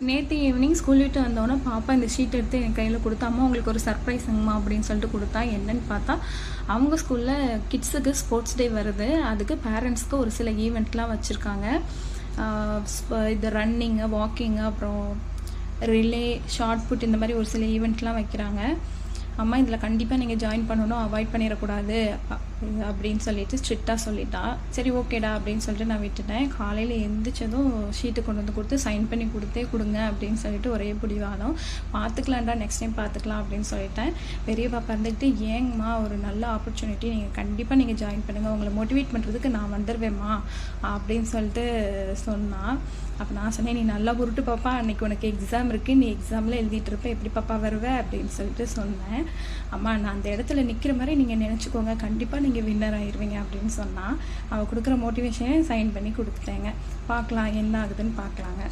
நேற்று evening school விட்டு வந்தோன்னே பாப்பா இந்த ஷீட் எடுத்து என் கையில் கொடுத்தா, அம்மா உங்களுக்கு ஒரு சர்ப்ரைஸுங்கம்மா அப்படின்னு சொல்லிட்டு கொடுத்தா. என்னன்னு பார்த்தா, அவங்க ஸ்கூலில் கிட்ஸுக்கு ஸ்போர்ட்ஸ் டே வருது. அதுக்கு பேரண்ட்ஸ்க்கு ஒரு சில ஈவெண்ட்லாம் வச்சுருக்காங்க. இது ரன்னிங்கு, வாக்கிங்கு, அப்புறம் ரிலே, ஷார்ட் புட், இந்த மாதிரி ஒரு சில ஈவெண்ட்லாம் வைக்கிறாங்க. அம்மா இதில் கண்டிப்பாக நீங்கள் ஜாயின் பண்ணணும், அவாய்ட் பண்ணிடக்கூடாது அப்படின்னு சொல்லிட்டு ஸ்ட்ரிக்டாக சொல்லிட்டா. சரி ஓகேடா அப்படின்னு சொல்லிட்டு நான் விட்டுட்டேன். காலையில் எழுந்திரிச்சதும் ஷீட்டு கொண்டு வந்து கொடுத்து சைன் பண்ணி கொடுங்க அப்படின்னு சொல்லிட்டு ஒரே பிடிவாதம். பார்த்துக்கலாம்டா, நெக்ஸ்ட் டைம் பார்த்துக்கலாம் அப்படின்னு சொல்லிட்டேன். பெரிய பாப்பா இருந்துக்கிட்டு, ஏங்கம்மா ஒரு நல்ல ஆப்பர்ச்சுனிட்டி, நீங்கள் கண்டிப்பாக நீங்கள் ஜாயின் பண்ணுங்கள், உங்களை மோட்டிவேட் பண்ணுறதுக்கு நான் வந்துடுவேம்மா அப்படின்னு சொல்லிட்டு சொன்னான். அப்போ நான் சொன்னேன், நீ நல்லா உருட்டு பாப்பா, அன்றைக்கி உனக்கு எக்ஸாம் இருக்குது, நீ எக்ஸாமில் எழுதிட்டு இருப்ப, எப்படி பாப்பா வருவேன் அப்படின்னு சொல்லிட்டு சொன்னேன். அம்மா நான் அந்த இடத்துல நிற்கிற மாதிரி நீங்கள் நினச்சிக்கோங்க, கண்டிப்பாக நீங்கள் வின்னர் ஆயிடுவீங்க அப்படின்னு சொன்னால், அவள் கொடுக்குற மோட்டிவேஷனே சைன் பண்ணி கொடுத்துட்டேங்க. பார்க்கலாம் என்ன ஆகுதுன்னு பார்க்கலாங்க.